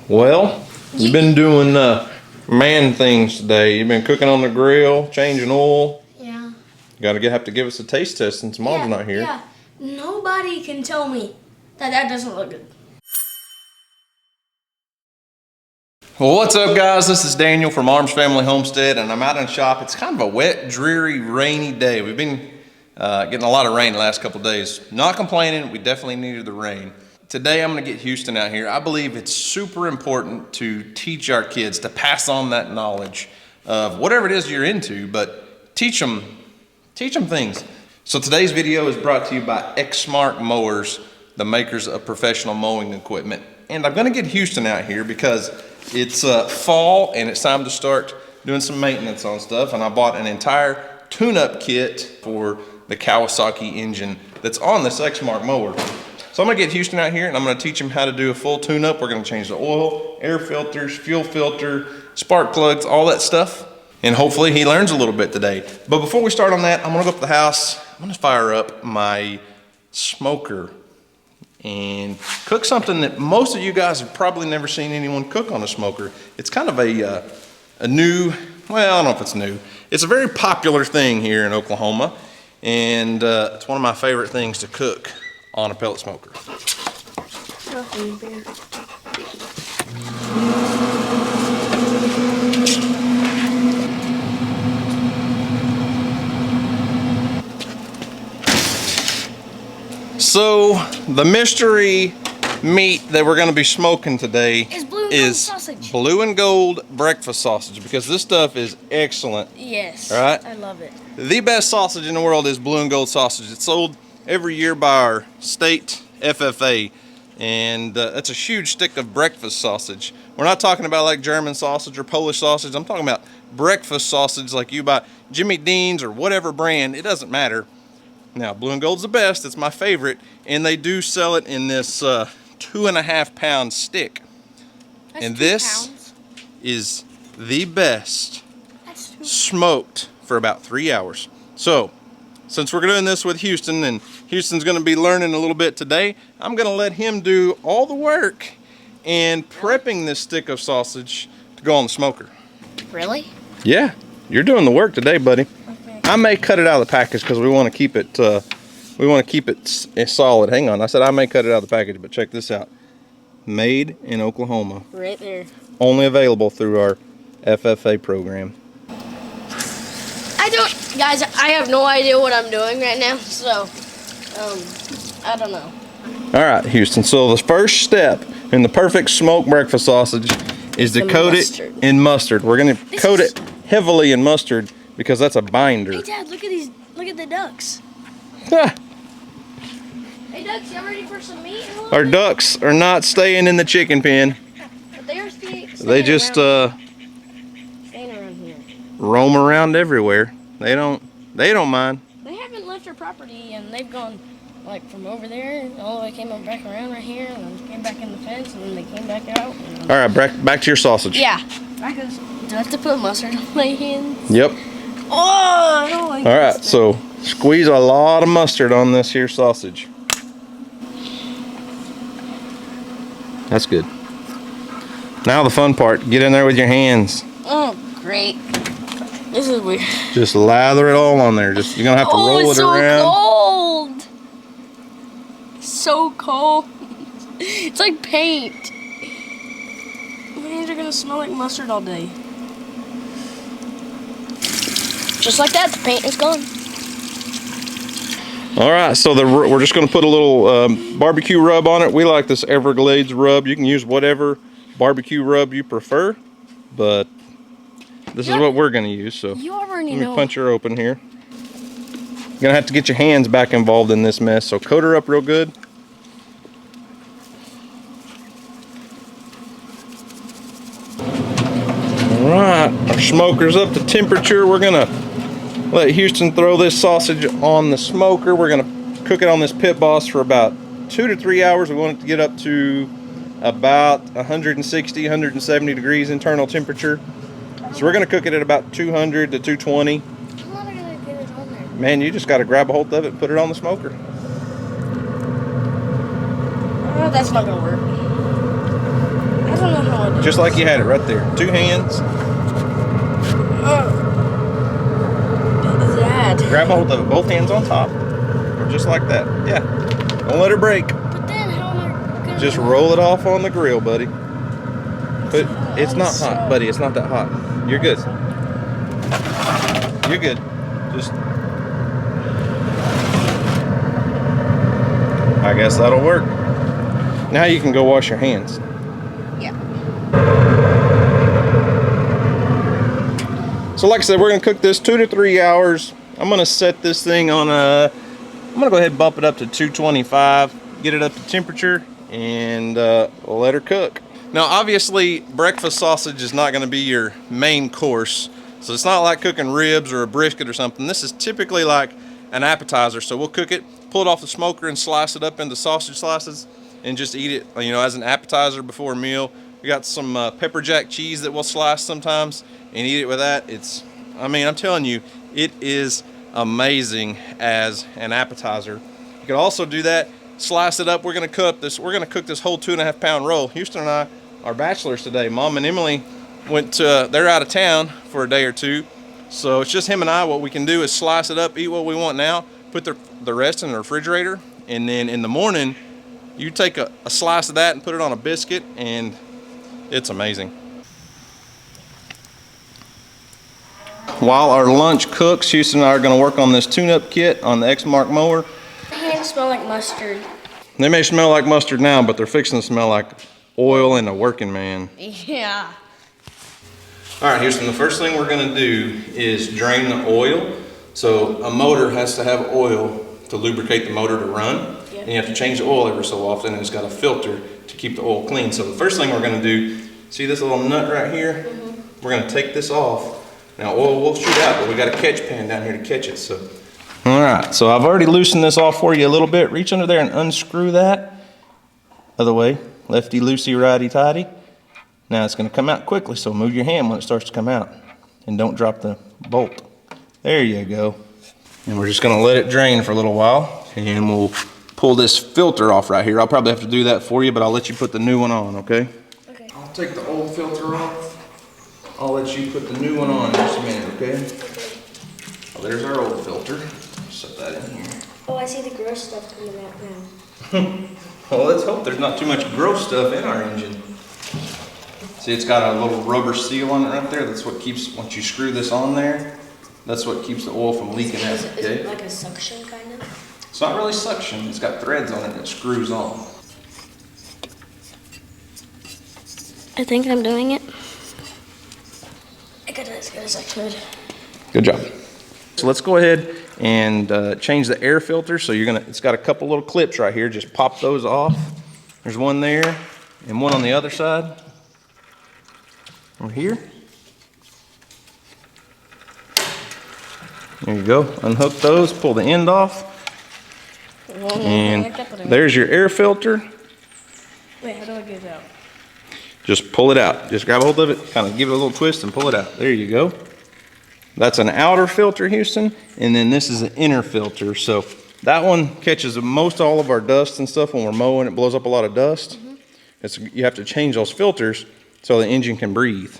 Well, you've been doing man things today. You've been cooking on the grill, changing oil. Yeah. You have to give us a taste test since Mom's not here. Yeah. Nobody can tell me that doesn't look good. Well, what's up, guys? This is Daniel from Arms Family Homestead, and I'm out in the shop. It's kind of a wet, dreary, rainy day. We've been getting a lot of rain the last couple of days. Not complaining. We definitely needed the rain. Today, I'm going to get Houston out here. I believe it's super important to teach our kids, to pass on that knowledge of whatever it is you're into, but teach them things. So today's video is brought to you by Exmark Mowers, the makers of professional mowing equipment. And I'm going to get Houston out here because it's fall and it's time to start doing some maintenance on stuff. And I bought an entire tune-up kit for the Kawasaki engine that's on this Exmark mower. So I'm gonna get Houston out here and I'm gonna teach him how to do a full tune-up. We're gonna change the oil, air filters, fuel filter, spark plugs, all that stuff. And hopefully he learns a little bit today. But before we start on that, I'm gonna go up to the house. I'm gonna fire up my smoker and cook something that most of you guys have probably never seen anyone cook on a smoker. It's kind of a new, well, I don't know if it's new. It's a very popular thing here in Oklahoma. And it's one of my favorite things to cook on a pellet smoker. So the mystery meat that we're going to be smoking today is blue and gold breakfast sausage, because this stuff is excellent. Yes, right? I love it. The best sausage in the world is blue and gold sausage. It's sold every year by our state FFA, and that's a huge stick of breakfast sausage. We're not talking about like German sausage or Polish sausage. I'm talking about breakfast sausage like you buy Jimmy Dean's or whatever brand. It doesn't matter. Now, blue and gold's the best. It's my favorite, and they do sell it in this 2.5 pound stick. That's and 2 this pounds. is the best That's 2 smoked for about 3 hours. So, since we're doing this with Houston, and Houston's gonna be learning a little bit today, I'm gonna let him do all the work in prepping this stick of sausage to go on the smoker. Really? Yeah, you're doing the work today, buddy. Okay. I may cut it out of the package because we want to keep it solid. Hang on, I said I may cut it out of the package, but check this out. Made in Oklahoma. Right there. Only available through our FFA program. Guys, I have no idea what I'm doing right now, so, I don't know. All right, Houston, so the first step in the perfect smoked breakfast sausage is to coat it in mustard. We're gonna coat it heavily in mustard because that's a binder. Hey, Dad, look at these, look at the ducks. Ah. Hey, ducks, y'all ready for some meat? Our ducks are not staying in the chicken pen. But they are staying They just staying around here. roam around everywhere. They don't mind. They haven't left their property, and they've gone like from over there all the way came back around right here, and then came back in the fence, and then they came back out. All right, back to your sausage. Yeah. Do I have to put mustard on my hands? Yep. Oh, I don't like All right, so squeeze a lot of mustard on this here sausage. That's good. Now the fun part, get in there with your hands. Oh, great. This is weird. Just lather it all on there. You're gonna have to roll it around. It's so cold. So cold. It's like paint. My hands are gonna smell like mustard all day. Just like that, the paint is gone. All right, so we're just gonna put a little barbecue rub on it. We like this Everglades rub. You can use whatever barbecue rub you prefer, but this is what we're gonna use. So you already let me know. punch her open here. You're gonna have to get your hands back involved in this mess. So coat her up real good. All right, our smoker's up to temperature. We're gonna let Houston throw this sausage on the smoker. We're gonna cook it on this Pit Boss for about 2 to 3 hours. We want it to get up to about 160, 170 degrees internal temperature. So we're gonna cook it at about 200 to 220. I'm not gonna get it on there. Man, you just gotta grab a hold of it and put it on the smoker. Oh, that's not gonna work. just like you had it right there. 2 hands. Grab hold of it, both hands on top, or just like that. Yeah, don't let her break. But then how am I gonna... Just roll it off on the grill, buddy. But it's not hot, buddy. It's not that hot. You're good. You're good. Just. I guess that'll work. Now you can go wash your hands. Yeah. So like I said, we're gonna cook this 2 to 3 hours. I'm gonna set this thing on I'm gonna go ahead and bump it up to 225, get it up to temperature, and let her cook. Now obviously breakfast sausage is not gonna be your main course, so it's not like cooking ribs or a brisket or something. This is typically like an appetizer, so we'll cook it, pull it off the smoker and slice it up into sausage slices and just eat it, you know, as an appetizer before a meal. We got some pepper jack cheese that we'll slice sometimes and eat it with that. It's, I mean, I'm telling you, it is amazing as an appetizer. You could also do that, slice it up. We're gonna cook this whole 2.5 pound roll. Houston and I are bachelors today. Mom and Emily they're out of town for a day or two. So it's just him and I. What we can do is slice it up, eat what we want now, put the rest in the refrigerator, and then in the morning, you take a slice of that and put it on a biscuit, and it's amazing. While our lunch cooks, Houston and I are going to work on this tune-up kit on the Exmark mower. My hands smell like mustard. They may smell like mustard now, but they're fixing to smell like oil and a working man. Yeah. All right, Houston, the first thing we're going to do is drain the oil. So a motor has to have oil to lubricate the motor to run. Yep. And you have to change the oil every so often, and it's got a filter to keep the oil clean. So the first thing we're going to do, see this little nut right here? Mm-hmm. We're going to take this off. Now oil will shoot out, but we got a catch pan down here to catch it. So, all right, so I've already loosened this off for you a little bit. Reach under there and unscrew that. Other way, lefty loosey, righty tighty. Now it's going to come out quickly, so move your hand when it starts to come out, and don't drop the bolt. There you go. And we're just going to let it drain for a little while, and we'll pull this filter off right here. I'll probably have to do that for you, but I'll let you put the new one on, okay? Okay. I'll take the old filter off. I'll let you put the new one on in just a minute, okay? Well, there's our old filter. Set that in here. Oh, I see the gross stuff coming out now. Well, let's hope there's not too much gross stuff in our engine. See, it's got a little rubber seal on it right there. That's what keeps, once you screw this on there, that's what keeps the oil from leaking out, okay? Is it like a suction kind of? It's not really suction. It's got threads on it that screws on. I think I'm doing it. I got it as good as I could. Good job. So let's go ahead and change the air filter. So it's got a couple little clips right here. Just pop those off. There's one there and one on the other side. Over here. There you go. Unhook those, pull the end off. And there's your air filter. Wait, how do I get it out? Just pull it out. Just grab a hold of it, kind of give it a little twist and pull it out. There you go. That's an outer filter, Houston, and then this is an inner filter. So that one catches most all of our dust and stuff when we're mowing. It blows up a lot of dust. You have to change those filters so the engine can breathe.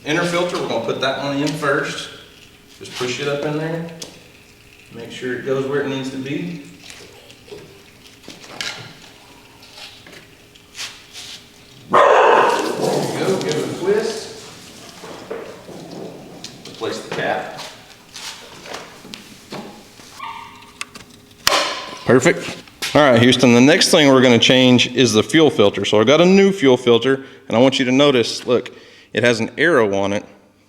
Inner filter, we're gonna put that one in first. Just push it up in there. Make sure it goes where it needs to be. Go, give it a twist. Replace the cap. Perfect. All right, Houston, the next thing we're gonna change is the fuel filter. So I got a new fuel filter, and I want you to notice, look, it has an arrow on it.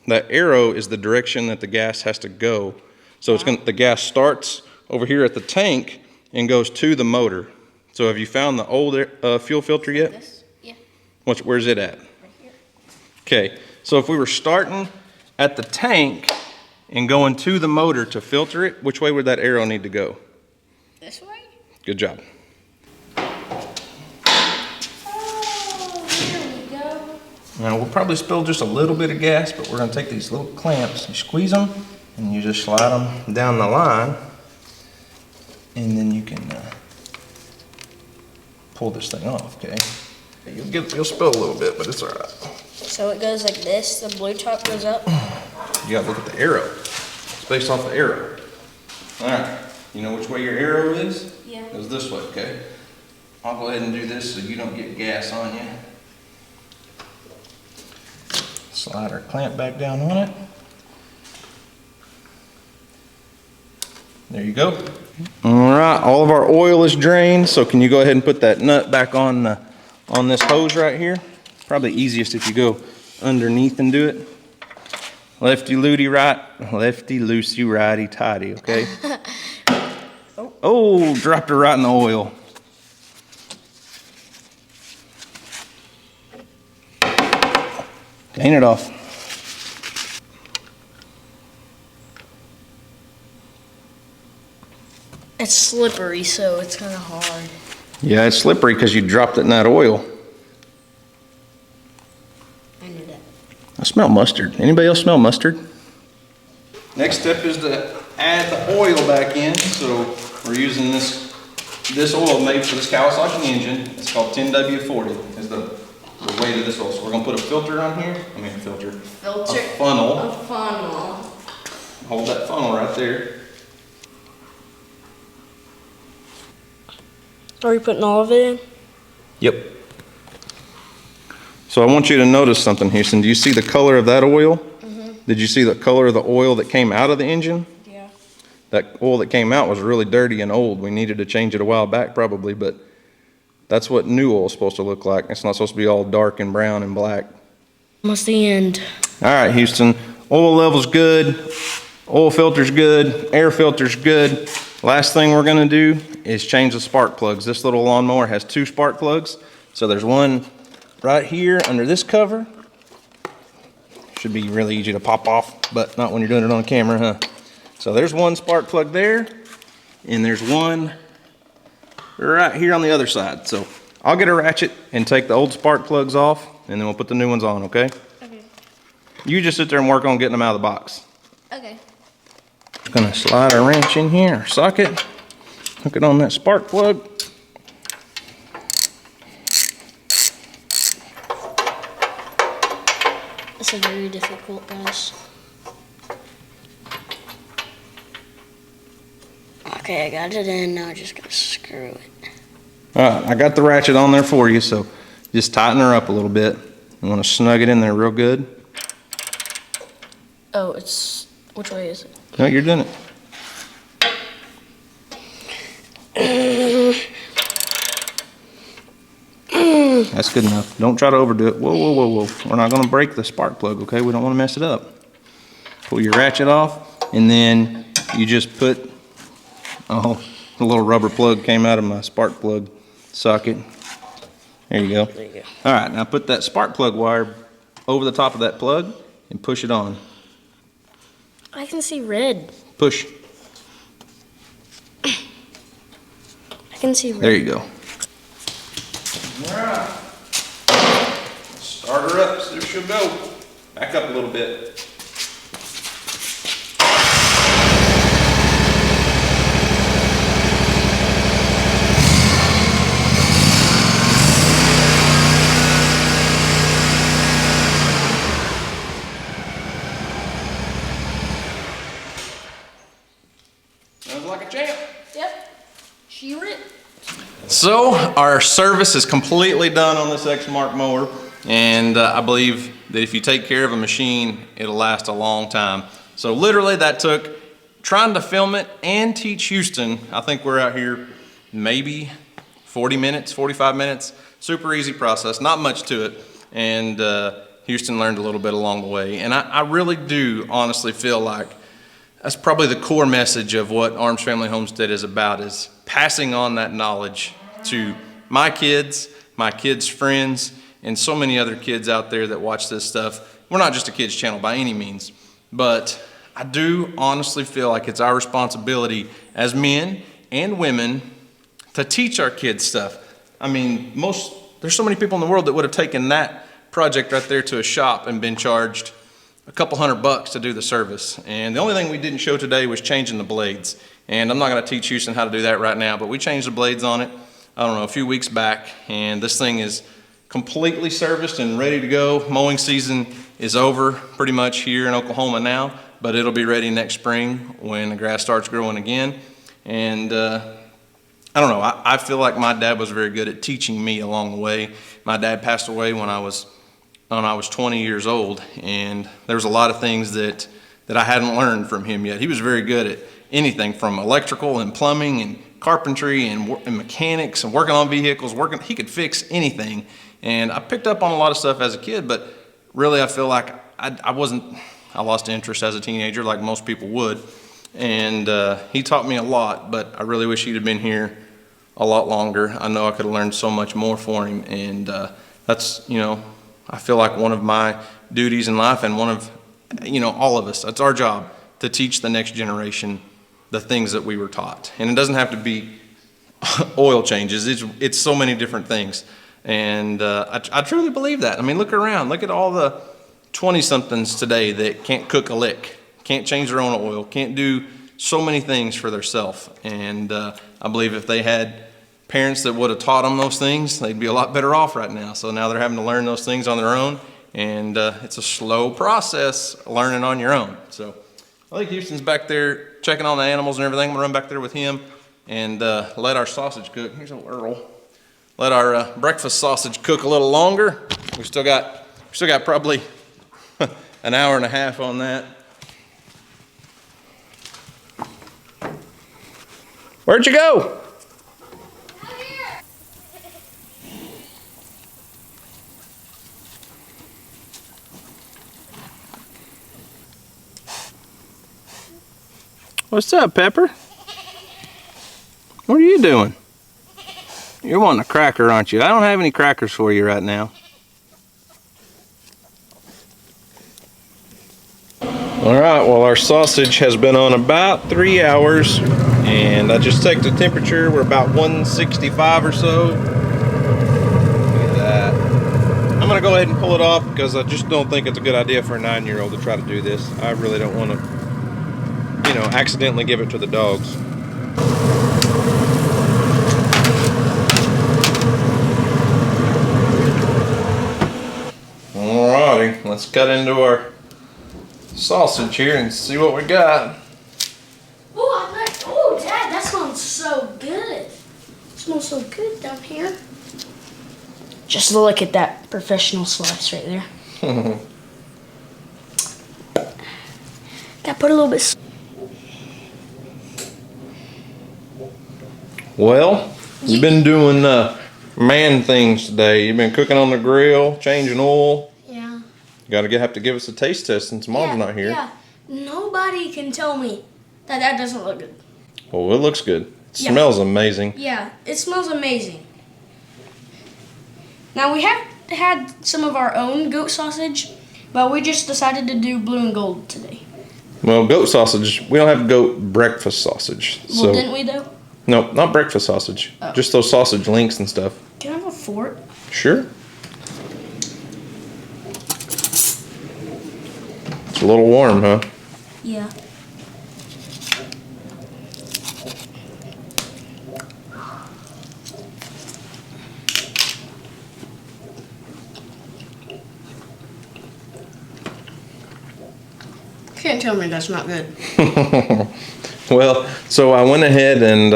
That arrow is the direction that the gas has to go. So the gas starts over here at the tank and goes to the motor. So have you found the old fuel filter yet? This? Yeah. Where's it at? Okay, so if we were starting at the tank and going to the motor to filter it, which way would that arrow need to go? This way? Good job. Oh, here we go. Now we'll probably spill just a little bit of gas, but we're gonna take these little clamps, you squeeze them, and you just slide them down the line, and then you can pull this thing off, okay? You'll spill a little bit, but it's all right. So it goes like this, the blue top goes up. You gotta look at the arrow. It's based off the arrow. All right, you know which way your arrow is? Yeah. It goes this way, okay? I'll go ahead and do this so you don't get gas on you. Slide our clamp back down on it. There you go. All right, all of our oil is drained, so can you go ahead and put that nut back on this hose right here? Probably easiest if you go underneath and do it. Lefty looty right, lefty loosey righty tighty, okay? Oh, dropped her right in the oil. Clean it off. It's slippery, so it's kind of hard. Yeah, it's slippery because you dropped it in that oil. I knew that. I smell mustard. Anybody else smell mustard? Next step is to add the oil back in. So we're using this oil made for this Kawasaki engine. It's called 10W40 is the weight of this oil. So we're gonna put a filter on here. I mean a filter. Filter. A funnel. A funnel. Hold that funnel right there. Are we putting all of it in? Yep. So I want you to notice something, Houston. Do you see the color of that oil? Mm-hmm. Did you see the color of the oil that came out of the engine? Yeah. That oil that came out was really dirty and old. We needed to change it a while back probably, but that's what new oil is supposed to look like. It's not supposed to be all dark and brown and black. Almost the end. All right, Houston. Oil level's good. Oil filter's good. Air filter's good. Last thing we're gonna do is change the spark plugs. This little lawnmower has 2 spark plugs. So there's one right here under this cover. Should be really easy to pop off, but not when you're doing it on camera, huh? So there's one spark plug there, and there's one right here on the other side. So I'll get a ratchet and take the old spark plugs off, and then we'll put the new ones on, okay? Okay. You just sit there and work on getting them out of the box. Okay. Just gonna slide a wrench in here, socket, hook it on that spark plug. This is very difficult, guys. Okay, I got it in. Now I'm just gonna screw it. All right, I got the ratchet on there for you, so just tighten her up a little bit. You wanna snug it in there real good. Oh, it's, which way is it? No, you're doing it. That's good enough. Don't try to overdo it. Whoa, whoa, whoa, whoa. We're not gonna break the spark plug, okay? We don't wanna mess it up. Pull your ratchet off, and then you just put, oh, a little rubber plug came out of my spark plug socket. There you go. There you go. All right, now put that spark plug wire over the top of that plug and push it on. I can see red. Push. I can see red. There you go. All right. Start her up, so there she'll go. Back up a little bit. Sounds like a champ. Yep. She ripped. So our service is completely done on this Exmark mower, and I believe that if you take care of a machine, it'll last a long time. So literally that took trying to film it and teach Houston. I think we're out here maybe 40 minutes, 45 minutes. Super easy process, not much to it. And Houston learned a little bit along the way. And I really do honestly feel like that's probably the core message of what Arms Family Homestead is about, is passing on that knowledge to my kids' friends, and so many other kids out there that watch this stuff. We're not just a kids channel by any means, but I do honestly feel like it's our responsibility as men and women to teach our kids stuff. I mean, there's so many people in the world that would have taken that project right there to a shop and been charged a couple $100 to do the service. And the only thing we didn't show today was changing the blades. And I'm not gonna teach Houston how to do that right now, but we changed the blades on it, I don't know, a few weeks back, and this thing is completely serviced and ready to go. Mowing season is over pretty much here in Oklahoma now, but it'll be ready next spring when the grass starts growing again. And I don't know, I feel like my dad was very good at teaching me along the way. My dad passed away when I was 20 years old, and there was a lot of things that I hadn't learned from him yet. He was very good at anything from electrical and plumbing and carpentry and mechanics and working on vehicles. He could fix anything. And I picked up on a lot of stuff as a kid, but really I feel like I lost interest as a teenager like most people would. And he taught me a lot, but I really wish he'd have been here a lot longer. I know I could have learned so much more for him. And that's, you know, I feel like one of my duties in life, and one of, you know, all of us, that's our job, to teach the next generation the things that we were taught. And it doesn't have to be oil changes. It's so many different things. And I truly believe that. I mean, look around. Look at all the 20-somethings today that can't cook a lick, can't change their own oil, can't do so many things for themselves. And I believe if they had parents that would have taught them those things, they'd be a lot better off right now. So now they're having to learn those things on their own. And it's a slow process learning on your own. So I think Houston's back there checking on the animals and everything. I'm gonna run back there with him and let our sausage cook. Here's a Earl. Let our breakfast sausage cook a little longer. We still got probably an hour and a half on that. Where'd you go? What's up, Pepper? What are you doing? You're wanting a cracker, aren't you? I don't have any crackers for you right now. Alright, well, our sausage has been on about 3 hours, and I just checked the temperature. We're about 165 or so. Look at that. I'm going to go ahead and pull it off because I just don't think it's a good idea for a 9-year-old to try to do this. I really don't want to, you know, accidentally give it to the dogs. Alrighty, let's cut into our sausage here and see what we got. Oh, Dad, that smells so good. It smells so good down here. Just look at that professional slice right there. Gotta put a little bit. Well, you've been doing man things today. You've been cooking on the grill, changing oil. Yeah. You have to give us a taste test since Mom's not here. Yeah. Nobody can tell me that doesn't look good. Well, it looks good. It smells amazing. Yeah, it smells amazing. Now, we have had some of our own goat sausage, but we just decided to do blue and gold today. Well, goat sausage, we don't have goat breakfast sausage. Well, so. didn't we though? No, not breakfast sausage. Oh. Just those sausage links and stuff. Can I have a fork? Sure. It's a little warm, huh? Yeah. Can't tell me that's not good. Well, so I went ahead and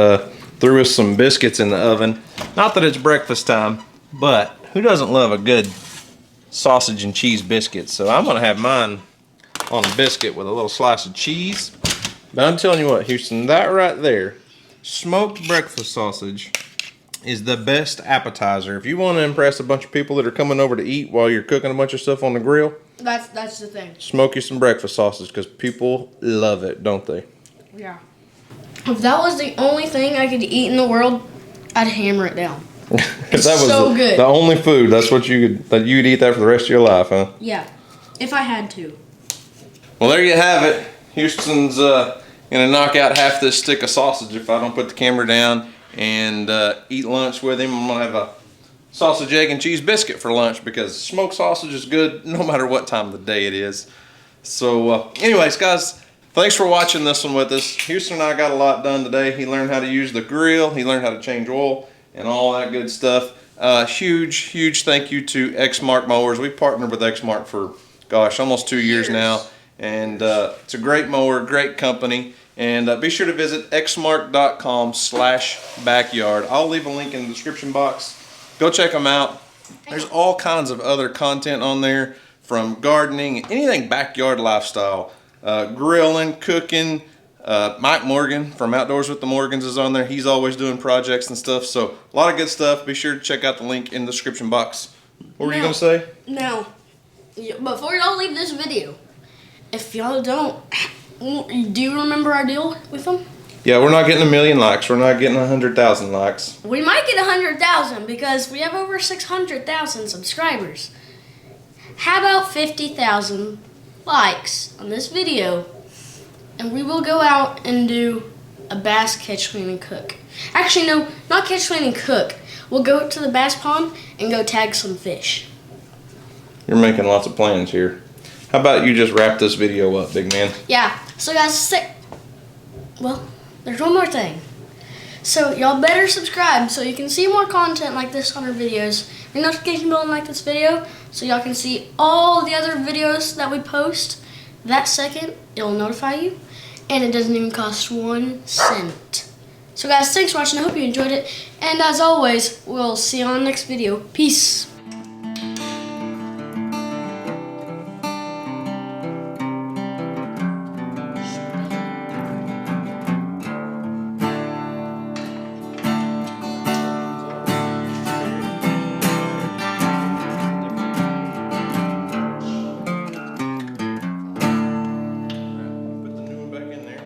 threw us some biscuits in the oven. Not that it's breakfast time, but who doesn't love a good sausage and cheese biscuit? So I'm gonna have mine on a biscuit with a little slice of cheese. But I'm telling you what, Houston, that right there, smoked breakfast sausage is the best appetizer. If you want to impress a bunch of people that are coming over to eat while you're cooking a bunch of stuff on the grill, That's the thing. smoke you some breakfast sausage because people love it, don't they? Yeah. If that was the only thing I could eat in the world, I'd hammer it down. If that was so good. The only food, that's what you'd eat that for the rest of your life, huh? Yeah, if I had to. Well, there you have it. Houston's gonna knock out half this stick of sausage if I don't put the camera down and eat lunch with him. I'm gonna have a sausage, egg, and cheese biscuit for lunch because smoked sausage is good no matter what time of the day it is. So anyways, guys, thanks for watching this one with us. Houston and I got a lot done today. He learned how to use the grill. He learned how to change oil and all that good stuff. Huge thank you to Exmark Mowers. We've partnered with Exmark for, gosh, almost 2 years now. And it's a great mower, great company. And be sure to visit exmark.com/backyard. I'll leave a link in the description box. Go check them out. There's all kinds of other content on there, from gardening, anything backyard lifestyle, grilling, cooking. Mike Morgan from Outdoors with the Morgans is on there. He's always doing projects and stuff. So a lot of good stuff. Be sure to check out the link in the description box. What were you going to say? Now, before y'all leave this video, if y'all don't, do you remember our deal with them? Yeah, we're not getting 1 million likes. We're not getting 100,000 likes. We might get 100,000 because we have over 600,000 subscribers. How about 50,000 likes on this video, and we will go out and do a bass catch, clean, and cook. Actually, no, not catch, clean, and cook. We'll go to the bass pond and go tag some fish. You're making lots of plans here. How about you just wrap this video up, big man? Yeah, so guys, well, there's one more thing. So y'all better subscribe so you can see more content like this on our videos. Ring notification bell and like this video so y'all can see all the other videos that we post. That second, it'll notify you, and it doesn't even cost 1 cent. So guys, thanks for watching. I hope you enjoyed it, and as always, we'll see you on the next video. Peace.